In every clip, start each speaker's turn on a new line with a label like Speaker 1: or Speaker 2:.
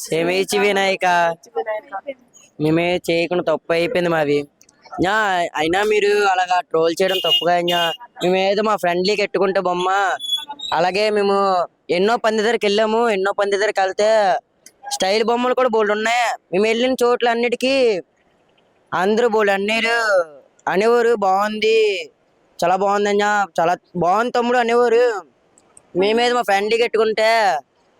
Speaker 1: క్షమించి వినాయక, మేమే చేయకుండా తప్పు అయిపోయింది మాది. న్యా అయినా మీరు అలాగా ట్రోల్ చేయడం తప్పుగా. న్యా మేమేదో మా ఫ్రెండ్లీకి ఎట్టుకుంటే బొమ్మ, అలాగే మేము ఎన్నో పంది దగ్గరికి వెళ్ళాము. ఎన్నో పంది దగ్గరికి వెళ్తే స్టైల్ బొమ్మలు కూడా బోల్డ్ ఉన్నాయి. మేము వెళ్ళిన చోట్ల అన్నిటికీ అందరూ బోల్డ్ అన్నారు, అనేవారు బాగుంది, చాలా బాగుంది అన్యా, చాలా బాగుంది తమ్ముడు అనేవారు. మేమేదో మా ఫ్రెండ్లీకి ఎట్టుకుంటే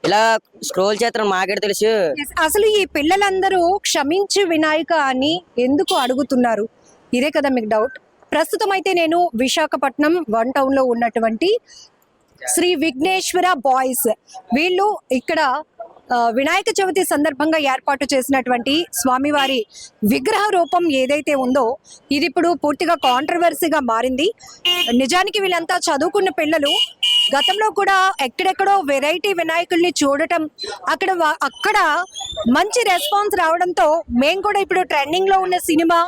Speaker 1: ఇలా స్క్రోల్ చేస్తాం, మాకే తెలుసు.
Speaker 2: Yes, అసలు ఈ పిల్లలందరూ క్షమించు వినాయక అని ఎందుకు అడుగుతున్నారు? ఇదే కదా మీకు డౌట్. ప్రస్తుతం అయితే నేను విశాఖపట్నం 1 టౌన్ లో ఉన్నటువంటి శ్రీ విఘ్నేశ్వర బాయ్స్, వీళ్ళు ఇక్కడ వినాయక చవితి సందర్భంగా ఏర్పాటు చేసినటువంటి స్వామివారి విగ్రహ రూపం ఏదైతే ఉందో ఇది ఇప్పుడు పూర్తిగా కాంట్రవర్సీగా మారింది. నిజానికి వీళ్ళంతా చదువుకున్న పిల్లలు. గతంలో కూడా ఎక్కడెక్కడో వెరైటీ వినాయకుల్ని చూడటం, అక్కడ మంచి రెస్పాన్స్ రావడంతో మేము కూడా ఇప్పుడు ట్రెండింగ్ లో ఉన్న సినిమా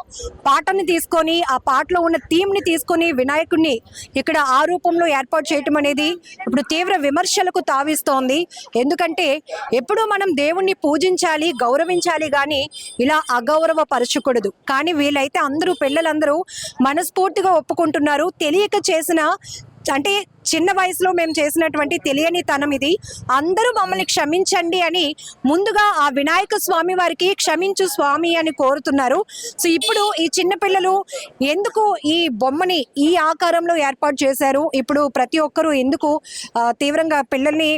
Speaker 2: పాటని తీసుకొని, ఆ పాటలో ఉన్న థీమ్ ని తీసుకొని వినాయకుడిని ఇక్కడ ఆ రూపంలో ఏర్పాటు చేయటం అనేది ఇప్పుడు తీవ్ర విమర్శలకు తావిస్తోంది. ఎందుకంటే ఎప్పుడు మనం దేవుణ్ణి పూజించాలి, గౌరవించాలి, కానీ ఇలా అగౌరవ పరచకూడదు. కానీ వీళ్ళైతే అందరూ పిల్లలందరూ మనస్ఫూర్తిగా ఒప్పుకుంటున్నారు. తెలియక చేసిన, అంటే చిన్న వయసులో మేము చేసినటువంటి తెలియని తనం ఇది, అందరూ మమ్మల్ని క్షమించండి అని ముందుగా ఆ వినాయక స్వామి వారికి క్షమించు స్వామి అని కోరుతున్నారు. సో ఇప్పుడు ఈ చిన్న పిల్లలు ఎందుకు ఈ బొమ్మని ఈ ఆకారంలో ఏర్పాటు చేశారు, ఇప్పుడు ప్రతి ఒక్కరూ ఎందుకు తీవ్రంగా పిల్లల్ని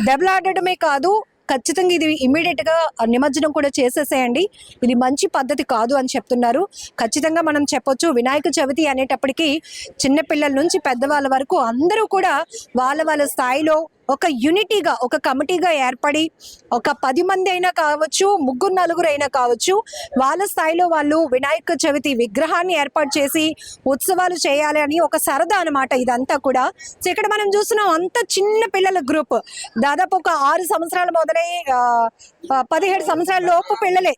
Speaker 2: దెబ్బలాడటమే కాదు, ఖచ్చితంగా ఇది ఇమీడియట్ గా నిమజ్జనం కూడా చేసేసేయండి, ఇది మంచి పద్ధతి కాదు అని చెప్తున్నారు. ఖచ్చితంగా మనం చెప్పొచ్చు, వినాయక చవితి అనేటప్పటికీ చిన్నపిల్లల నుంచి పెద్దవాళ్ళ వరకు అందరూ కూడా వాళ్ళ వాళ్ళ స్థాయిలో ఒక యూనిటీగా, ఒక కమిటీగా ఏర్పడి, ఒక 10 మంది అయినా కావచ్చు, 3-4 అయినా కావచ్చు, వాళ్ళ స్థాయిలో వాళ్ళు వినాయక చవితి విగ్రహాన్ని ఏర్పాటు చేసి ఉత్సవాలు చేయాలి అని ఒక సరదా అనమాట ఇదంతా కూడా. సో ఇక్కడ మనం చూస్తున్నాం అంత చిన్న పిల్లల గ్రూప్, దాదాపు ఒక 6 సంవత్సరాలు మొదలై 17 సంవత్సరాల లోపు పిల్లలే,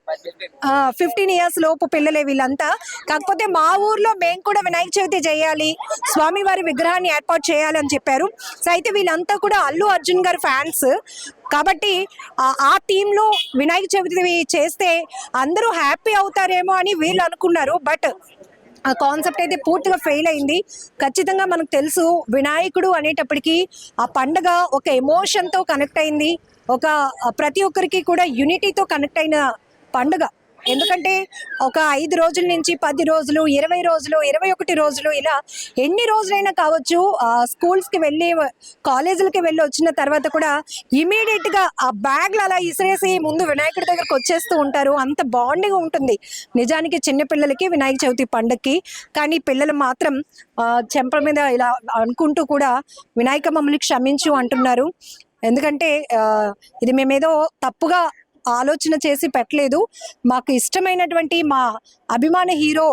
Speaker 2: 15 ఇయర్స్ లోపు పిల్లలే వీళ్ళంతా. కాకపోతే మా ఊర్లో మేము కూడా వినాయక చవితి చేయాలి, స్వామివారి విగ్రహాన్ని ఏర్పాటు చేయాలి అని చెప్పారు. సో అయితే వీళ్ళంతా కూడా అల్లు అర్జున్ గారి ఫ్యాన్స్ కాబట్టి ఆ టీంలో వినాయక చవితి చేస్తే అందరూ హ్యాపీ అవుతారేమో అని వీళ్ళు అనుకున్నారు. బట్ ఆ కాన్సెప్ట్ అయితే పూర్తిగా ఫెయిల్ అయింది. ఖచ్చితంగా మనకు తెలుసు, వినాయకుడు అనేటప్పటికీ ఆ పండగ ఒక ఎమోషన్తో కనెక్ట్ అయింది, ఒక ప్రతి ఒక్కరికి కూడా యూనిటీతో కనెక్ట్ అయిన పండుగ. ఎందుకంటే ఒక 5 రోజుల నుంచి 10 రోజులు, 20 రోజులు, 21 రోజులు, ఇలా ఎన్ని రోజులైనా కావచ్చు, స్కూల్స్కి వెళ్ళి కాలేజీలకి వెళ్ళి వచ్చిన తర్వాత కూడా ఇమీడియట్గా ఆ బ్యాగ్లు అలా ఇసిరేసి ముందు వినాయకుడి దగ్గరకు వచ్చేస్తూ ఉంటారు. అంత బాండింగ్ ఉంటుంది నిజానికి చిన్నపిల్లలకి వినాయక చవితి పండుగకి. కానీ పిల్లలు మాత్రం చెంపల మీద ఇలా అనుకుంటూ కూడా వినాయక మమ్మల్ని క్షమించు అంటున్నారు. ఎందుకంటే ఇది మేమేదో తప్పుగా ఆలోచన చేసి పెట్టలేదు, మాకు ఇష్టమైనటువంటి మా అభిమాన హీరో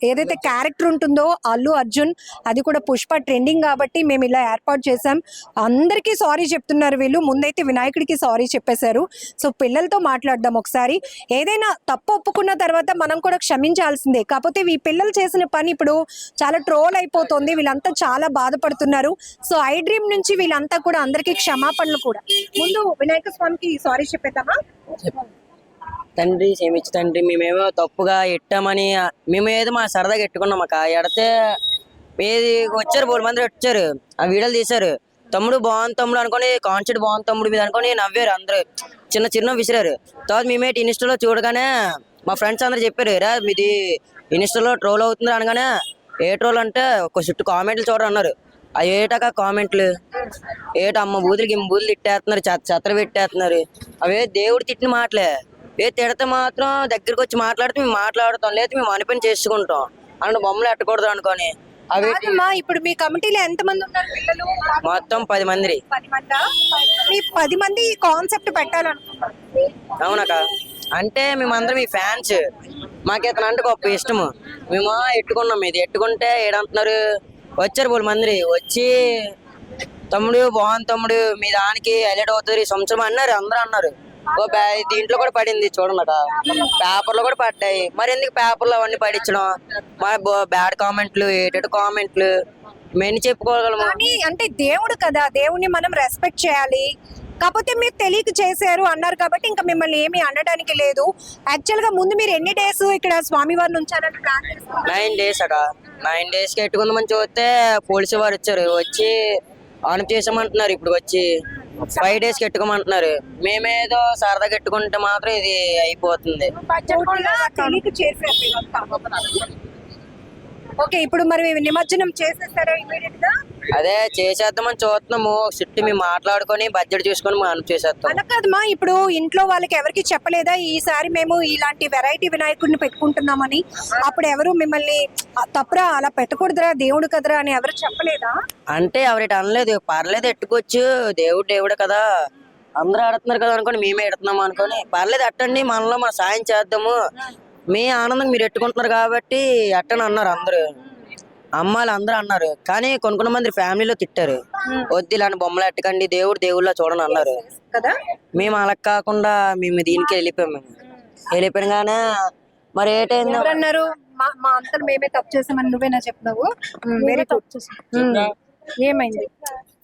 Speaker 2: ఏదైతే క్యారెక్టర్ ఉంటుందో అల్లు అర్జున్, అది కూడా పుష్ప ట్రెండింగ్ కాబట్టి మేము ఇలా ఏర్పాటు చేసాం. అందరికీ సారీ చెప్తున్నారు వీళ్ళు, ముందైతే వినాయకుడికి సారీ చెప్పేశారు. సో పిల్లలతో మాట్లాడదాం ఒకసారి. ఏదైనా తప్పు ఒప్పుకున్న తర్వాత మనం కూడా క్షమించాల్సిందే. కాకపోతే ఈ పిల్లలు చేసిన పని ఇప్పుడు చాలా ట్రోల్ అయిపోతుంది, వీళ్ళంతా చాలా బాధపడుతున్నారు. సో ఐ డ్రీమ్ నుంచి వీళ్ళంతా కూడా అందరికీ క్షమాపణలు కూడా. ముందు వినాయక స్వామికి సారీ చెప్పేద్దామా?
Speaker 1: తండ్రి క్షమించు తండ్రి, మేమేమో తప్పుగా ఎట్టామని మేమేదో మా సరదాగా ఎట్టుకున్నాం. మాకు ఎడితే ఏది వచ్చారు 3 మంది వచ్చారు, ఆ వీడియోలు తీశారు. తమ్ముడు బాగుంది తమ్ముడు అనుకొని, కాన్సెప్ట్ బాగుంది తమ్ముడు మీద అనుకొని నవ్వారు అందరూ, చిన్న చిన్న విసిరారు. తర్వాత మేమేటి ఇన్స్టాలో చూడగానే మా ఫ్రెండ్స్ అందరూ చెప్పారు, రా మీది ఇన్స్టాలో ట్రోల్ అవుతుంది అనగానే, ఏ ట్రోల్ అంటే ఒక చుట్టూ కామెంట్లు చూడరు అన్నారు. అవి ఏటాక కామెంట్లు ఏట అమ్మ బూతులకి బూతులు తిట్టేస్తున్నారు, చెత్త పెట్టేస్తున్నారు. అవే దేవుడు తిట్టిన మాటలే. ఏ తిడితే మాత్రం దగ్గరికి వచ్చి మాట్లాడితే మేము మాట్లాడుతాం, లేదా మేము అనిపని చేసుకుంటాం అన్న బొమ్మలు ఎట్టకూడదు అనుకొని. అవి
Speaker 2: ఇప్పుడు మీ కమిటీలో ఎంత మంది ఉన్నారు పిల్లలు?
Speaker 1: మొత్తం 10 మంది.
Speaker 2: 10 మంది. మీ 10 మంది కాన్సెప్ట్ పెట్టాలనుకుంటున్నారు?
Speaker 1: అవునక్క, అంటే మేమందరం మీ ఫ్యాన్స్, మాకు ఇతను అంటే గొప్ప ఇష్టము. మేము ఎట్టుకున్నాం, ఇది ఎట్టుకుంటే ఏడంటున్నారు. వచ్చారు 3 మంది వచ్చి, తమ్ముడు బాగుంది తమ్ముడు, మీ దానికి హైలైట్ అవుతుంది ఈ సంవత్సరం అన్నారు. అందరూ అన్నారు. దీంట్లో కూడా పడింది చూడండి, పేపర్లో కూడా పడ్డాయి. మరి ఎందుకు పేపర్లో అవన్నీ పడించడం? మరి బ్యాడ్ కామెంట్లు, ఏటెడ్ కామెంట్లు మేము చెప్పుకోగలము.
Speaker 2: అంటే దేవుడు కదా, దేవుణ్ణి మనం రెస్పెక్ట్ చేయాలి. కాకపోతే మీరు తెలియక చేశారు అన్నారు కాబట్టి ఇంకా మిమ్మల్ని ఏమీ అనడానికి లేదు. యాక్చువల్ గా ముందు మీరు ఎన్ని డేస్ ఇక్కడ స్వామివారిని ఉంచాలని ప్లాన్ చేసుకున్నారు?
Speaker 1: 9 days అట. 9 days కి ఎట్టుకుందామని చూస్తే పోలీసు వారు వచ్చి ఆన్ చేసామంటున్నారు. ఇప్పుడు వచ్చి 5 days కి ఎట్టుకోమంటున్నారు. మేమేదో సరదాగా ఎట్టుకుంటే మాత్రం ఇది అయిపోతుంది.
Speaker 2: పూర్తిగా తెలియక చేశారు మీరంతా. ఓకే, ఇప్పుడు మరి నిమజ్జనం చేసేస్తారా ఇమీడియట్ గా?
Speaker 1: అదే చేసేద్దామని చూస్తున్నాము. చుట్టూ మేము మాట్లాడుకొని బడ్జెట్ చూసుకొని మనం చేసేస్తాం.
Speaker 2: అలా కాదమ్మా, ఇప్పుడు ఇంట్లో వాళ్ళకి ఎవరికి చెప్పలేదా ఈసారి మేము ఇలాంటి వెరైటీ వినాయకుడిని పెట్టుకుంటున్నామని? అప్పుడు ఎవరు మిమ్మల్ని తప్పురా అలా పెట్టకూడదురా దేవుడు కదరా అని ఎవరు చెప్పలేదా?
Speaker 1: అంటే ఎవరిటి అనలేదు, పర్లేదు ఎట్టుకోవచ్చు, దేవుడు కదా, అందరూ ఆడుతున్నారు కదా అనుకోని మేమే ఎడుతున్నాము అనుకోని పర్లేదు ఎట్టండి, మనలో మన సాయం చేద్దాము, మీ ఆనందం మీరు ఎట్టుకుంటున్నారు కాబట్టి ఎట్టని అన్నారు అందరూ. అమ్మాయిలు అందరూ అన్నారు. కానీ కొన్ని మంది ఫ్యామిలీలో తిట్టారు, వద్దు ఇలాంటి బొమ్మలు ఎట్టకండి, దేవుళ్ళ చూడని అన్నారు
Speaker 2: కదా.
Speaker 1: మేము అలా కాకుండా మేము దీనికి వెళ్ళిపోయినగానే మరి ఏటైంది
Speaker 2: అన్నారు మా అంతలు మేమే తప్పు చేసామని నువ్వేనా చెప్పినావు? వేరే ఏమైంది?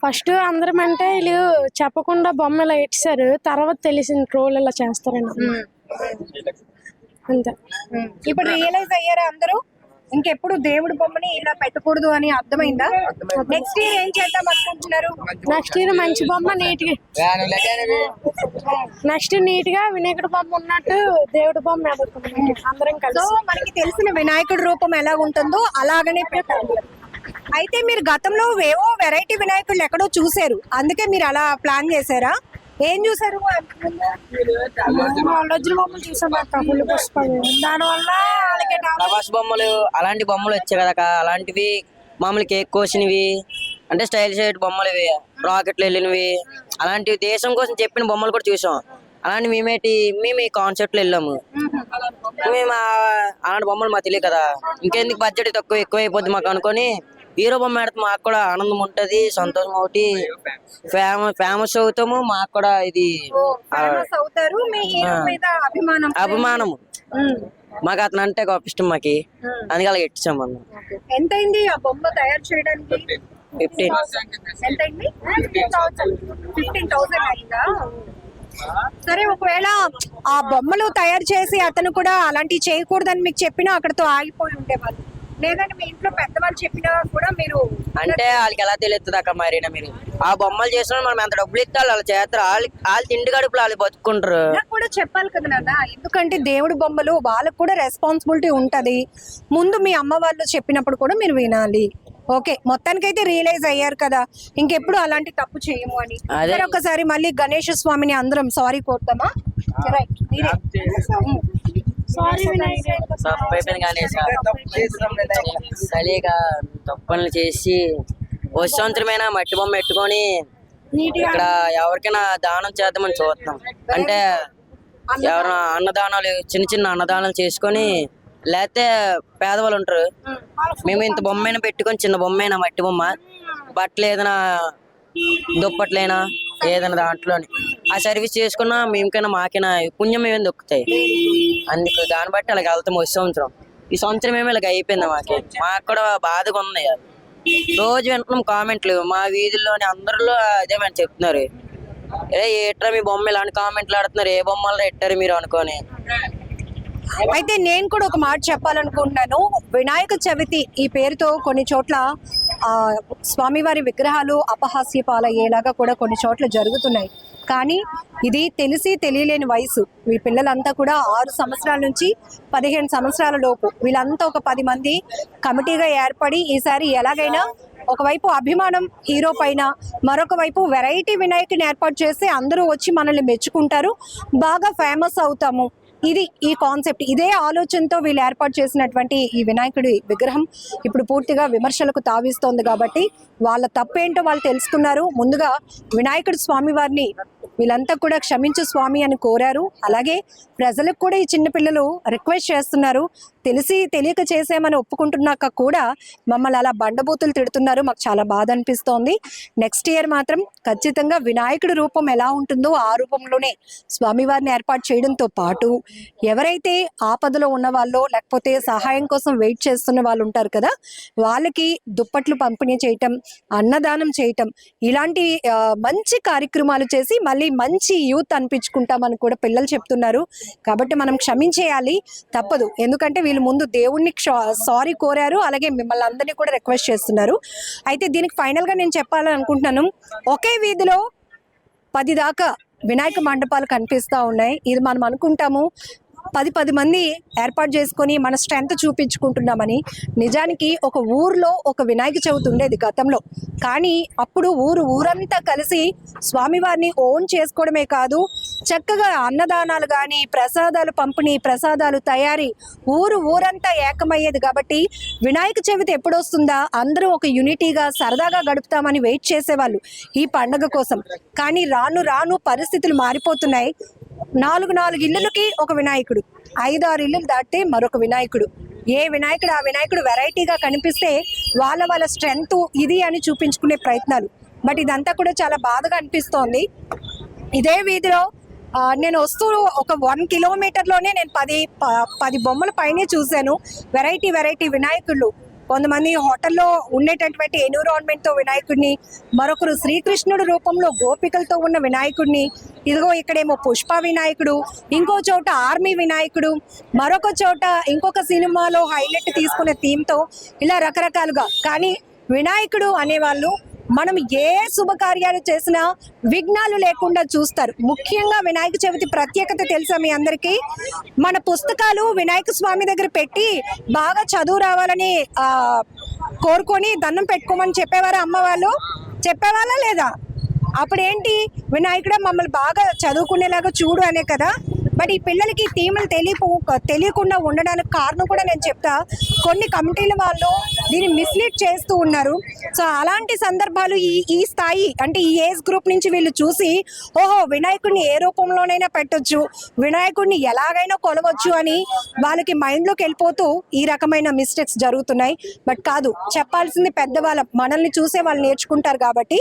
Speaker 3: ఫస్ట్ అందరం అంటే వీళ్ళు చెప్పకుండా బొమ్మలు ఇచ్చారు, తర్వాత తెలిసిన ట్రోల్ ఇలా చేస్తారండి అంతే.
Speaker 2: ఇప్పుడు రియలైజ్ అయ్యారా అందరూ ఇంకెప్పుడు దేవుడి బొమ్మని ఇలా పెట్టకూడదు అని అర్థమైందా? నెక్స్ట్ ఇయర్ ఏం చేద్దాం అనుకుంటున్నారు?
Speaker 3: నెక్స్ట్ ఇయర్ మంచి బొమ్మ నీట్ గా వినాయకుడి బొమ్మ ఉన్నట్టు దేవుడి బొమ్మ అందరం
Speaker 2: సో
Speaker 3: కలిసి.
Speaker 2: మనకి తెలిసిన వినాయకుడి రూపం ఎలా ఉంటుందో అలాగనే పెట్టాలి. అయితే మీరు గతంలో ఏవో వెరైటీ వినాయకుళ్ళు ఎక్కడో చూసారు, అందుకే మీరు అలా ప్లాన్ చేశారా? ఏం చూసారు?
Speaker 3: వజ్ర బొమ్మలు చూసాం పులి పుష్పాలు, దానివల్ల వాళ్ళకి
Speaker 1: ప్రభాస్ బొమ్మలు అలాంటి బొమ్మలు వచ్చాయి కదా, అలాంటివి మామూలు కేక్ కోసినవి అంటే స్టైల్ షేట్ బొమ్మలు, ఇవి రాకెట్లు వెళ్ళినవి, అలాంటివి దేశం కోసం చెప్పిన బొమ్మలు కూడా చూసాం. అలాంటి మేము ఈ కాన్సెప్ట్ లో వెళ్ళాము. మేము అలాంటి బొమ్మలు మాకు తెలియదు కదా, ఇంకెందుకు బడ్జెట్ ఎక్కువ అయిపోద్ది మాకు అనుకొని హీరో బొమ్మ పెడితే మాకు కూడా ఆనందం ఉంటది, సంతోషం ఒకటి, ఫేమస్ అవుతాము, మాకు కూడా ఇది
Speaker 2: అవుతారు. మీ హీరో మీద
Speaker 1: అభిమానము. మాకు అతను అంటే ఒక ఇష్టం మాకి, అందుకే అలా ఎట్టించాము అన్న.
Speaker 2: ఎంత అయింది ఆ బొమ్మ తయారు చేయడానికి?
Speaker 1: 15.
Speaker 2: ఎంత అయింది? 15,000 అయిందా? సరే, ఒకవేళ ఆ బొమ్మలు తయారు చేసి అతను కూడా అలాంటివి చేయకూడదని మీకు చెప్పినా అక్కడతో ఆగిపోయి ఉండేవాళ్ళు, లేదంటే మీ ఇంట్లో పెద్దవాళ్ళు చెప్పినా కూడా మీరు
Speaker 1: అంటే వాళ్ళకి ఎలా తెలుస్తుంది అక్క, మరి మీరు ఆ బొమ్మలు చేసిన మనం ఎంత డబ్బులు ఇస్తే వాళ్ళు చేస్తారు, వాళ్ళు తిండి గడుపులు వాళ్ళు బతుకుంటారు
Speaker 2: కూడా చెప్పాలి కదా నాన్న. ఎందుకంటే దేవుడి బొమ్మలు వాళ్ళకు కూడా రెస్పాన్సిబిలిటీ ఉంటది. ముందు మీ అమ్మ వాళ్ళు చెప్పినప్పుడు కూడా మీరు వినాలి. ఓకే, మొత్తానికైతే రియలైజ్ అయ్యారు కదా, ఇంకెప్పుడు అలాంటి తప్పు చేయము అని. సరే, ఒకసారి మళ్ళీ గణేష్ స్వామిని అందరం సారీ కోరుతామా?
Speaker 1: సరిగా తప్పులు చేసి వస్తువంతరమైన మట్టి బొమ్మ పెట్టుకొని ఇక్కడ ఎవరికైనా దానం చేద్దామని చూస్తున్నాం. అంటే ఎవరైనా అన్నదానాలు, చిన్న అన్నదానాలు చేసుకొని, లేకపోతే పేదవాళ్ళు ఉంటారు, మేము ఇంత బొమ్మైనా పెట్టుకొని, చిన్న బొమ్మైనా మట్టి బొమ్మ, బట్టలు ఏదైనా దుప్పట్లైనా ఏదైనా దాంట్లోని ఆ సర్వీస్ చేసుకున్నా మేమకైనా మాకైనా పుణ్యం ఏమైనా దొక్కుతాయి. అందుకు దాన్ని బట్టి అలాగ వెళ్తాం. ఈ సంవత్సరం ఏమో ఇలాగ అయిపోయింది. మాకు కూడా బాధగా ఉంది. రోజు వింటున్నాం కామెంట్లు, మా వీధుల్లోని అందరిలో అదే మేము చెప్తున్నారు, ఏట్రా మీ బొమ్మ ఇలాంటి కామెంట్లు ఆడుతున్నారు, ఏ బొమ్మలు పెట్టారు మీరు అనుకోని.
Speaker 2: అయితే నేను కూడా ఒక మాట చెప్పాలనుకుంటున్నాను. వినాయక చవితి ఈ పేరుతో కొన్ని చోట్ల స్వామివారి విగ్రహాలు అపహాస్య పాలయ్యేలాగా కూడా కొన్ని చోట్ల జరుగుతున్నాయి. కానీ ఇది తెలిసి తెలియలేని వయసు. ఈ పిల్లలంతా కూడా 6 సంవత్సరాల నుంచి 15 సంవత్సరాల లోపు, వీళ్ళంతా ఒక 10 మంది కమిటీగా ఏర్పడి ఈసారి ఎలాగైనా ఒకవైపు అభిమానం హీరో పైన, మరొక వైపు వెరైటీ వినాయకుని ఏర్పాటు చేస్తే అందరూ వచ్చి మనల్ని మెచ్చుకుంటారు, బాగా ఫేమస్ అవుతాము. ఇది ఈ కాన్సెప్ట్, ఇదే ఆలోచనతో వీళ్ళు ఏర్పాటు చేసినటువంటి ఈ వినాయకుడి విగ్రహం ఇప్పుడు పూర్తిగా విమర్శలకు తావిస్తోంది. కాబట్టి వాళ్ళ తప్పేంటో వాళ్ళు తెలుసుకున్నారు. ముందుగా వినాయకుడి స్వామి వారిని వీళ్ళంతా కూడా క్షమించు స్వామి అని కోరారు. అలాగే ప్రజలకు కూడా ఈ చిన్నపిల్లలు రిక్వెస్ట్ చేస్తున్నారు, తెలిసి తెలియక చేసామని ఒప్పుకుంటున్నాక కూడా మమ్మల్ని అలా బండబూతులు తిడుతున్నారు, మాకు చాలా బాధ అనిపిస్తోంది. నెక్స్ట్ ఇయర్ మాత్రం ఖచ్చితంగా వినాయకుడి రూపం ఎలా ఉంటుందో ఆ రూపంలోనే స్వామివారిని ఏర్పాటు చేయడంతో పాటు ఎవరైతే ఆపదలో ఉన్న వాళ్ళు, లేకపోతే సహాయం కోసం వెయిట్ చేస్తున్న వాళ్ళు ఉంటారు కదా, వాళ్ళకి దుప్పట్లు పంపిణీ చేయటం, అన్నదానం చేయటం, ఇలాంటి మంచి కార్యక్రమాలు చేసి మళ్ళీ మంచి యూత్ అనిపించుకుంటామని కూడా పిల్లలు చెప్తున్నారు. కాబట్టి మనం క్షమించేయాలి, తప్పదు. ఎందుకంటే వీళ్ళు ముందు దేవుణ్ణి సారీ కోరారు, అలాగే మిమ్మల్ని అందరినీ కూడా రిక్వెస్ట్ చేస్తున్నారు. అయితే దీనికి ఫైనల్గా నేను చెప్పాలని అనుకుంటున్నాను, ఒకే వీధిలో 10 దాకా వినాయక మండపాలు కనిపిస్తూ ఉన్నాయి. ఇది మనం అనుకుంటాము 10 మంది ఏర్పాటు చేసుకొని మన స్ట్రెంత్ చూపించుకుంటున్నామని. నిజానికి ఒక ఊర్లో ఒక వినాయక చవితి ఉండేది గతంలో, కానీ అప్పుడు ఊరంతా కలిసి స్వామివారిని ఓన్ చేసుకోవడమే కాదు, చక్కగా అన్నదానాలు కానీ, ప్రసాదాలు పంపిణీ, ప్రసాదాలు తయారీ, ఊరంతా ఏకమయ్యేది. కాబట్టి వినాయక చవితి ఎప్పుడు వస్తుందా, అందరూ ఒక యూనిటీగా సరదాగా గడుపుతామని వెయిట్ చేసేవాళ్ళు ఈ పండగ కోసం. కానీ రాను రాను పరిస్థితులు మారిపోతున్నాయి. 4 ఇళ్ళకి ఒక వినాయకుడు, 5-6 ఇళ్ళు దాటితే మరొక వినాయకుడు. ఏ వినాయకుడు ఆ వినాయకుడు వెరైటీగా కనిపిస్తే వాళ్ళ స్ట్రెంగ్త్ ఇది అని చూపించుకునే ప్రయత్నాలు. బట్ ఇదంతా కూడా చాలా బాధగా అనిపిస్తోంది. ఇదే వీధిలో నేను వస్తూ ఒక 1 కిలోమీటర్లోనే నేను 10 బొమ్మల పైనే చూశాను. వెరైటీ వినాయకుళ్ళు. కొంతమంది హోటల్లో ఉండేటటువంటి ఎన్విరాన్మెంట్తో వినాయకుడిని, మరొకరు శ్రీకృష్ణుడు రూపంలో గోపికలతో ఉన్న వినాయకుడిని, ఇదిగో ఇక్కడేమో పుష్ప వినాయకుడు, ఇంకో చోట ఆర్మీ వినాయకుడు, మరొక చోట ఇంకొక సినిమాలో హైలైట్ తీసుకునే థీమ్తో, ఇలా రకరకాలుగా. కానీ వినాయకుడు అనేవాళ్ళు మనం ఏ శుభకార్యాలు చేసినా విఘ్నాలు లేకుండా చూస్తారు. ముఖ్యంగా వినాయక చవితి ప్రత్యేకత తెలుసా మీ అందరికీ? మన పుస్తకాలు వినాయక స్వామి దగ్గర పెట్టి బాగా చదువు రావాలని కోరుకొని దండం పెట్టుకోమని చెప్పేవారు అమ్మ వాళ్ళు, చెప్పేవాళ్ళ లేదా? అప్పుడేంటి, వినాయకుడే మమ్మల్ని బాగా చదువుకునేలాగా చూడు అనే కదా. బట్ ఈ పిల్లలకి థీములు తెలియకుండా ఉండడానికి కారణం కూడా నేను చెప్తా, కొన్ని కమిటీల వాళ్ళు దీన్ని మిస్లీడ్ చేస్తూ ఉన్నారు. సో అలాంటి సందర్భాలు ఈ స్థాయి అంటే ఈ ఏజ్ గ్రూప్ నుంచి వీళ్ళు చూసి, ఓహో వినాయకుడిని ఏ రూపంలోనైనా పెట్టొచ్చు, వినాయకుడిని ఎలాగైనా కొలవచ్చు అని వాళ్ళకి మైండ్లోకి వెళ్ళిపోతూ ఈ రకమైన మిస్టేక్స్ జరుగుతున్నాయి. బట్ కాదు, చెప్పాల్సింది పెద్దవాళ్ళ, మనల్ని చూసే వాళ్ళు నేర్చుకుంటారు. కాబట్టి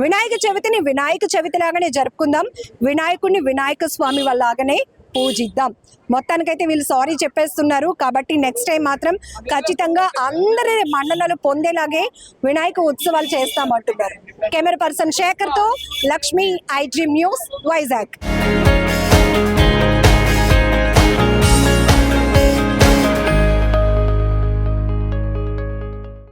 Speaker 2: వినాయక చవితిని వినాయక చవితి లాగానే జరుపుకుందాం, వినాయకుడిని వినాయక స్వామి వాళ్ళలాగానే పూజిద్దాం. మొత్తానికైతే వీళ్ళు సారీ చెప్పేస్తున్నారు. కాబట్టి నెక్స్ట్ టైం మాత్రం ఖచ్చితంగా అందరి మన్ననలు పొందేలాగే వినాయక ఉత్సవాలు చేస్తామంటున్నారు. కెమెరా పర్సన్ శేఖర్తో Lakshmi, iDream news, Vizag.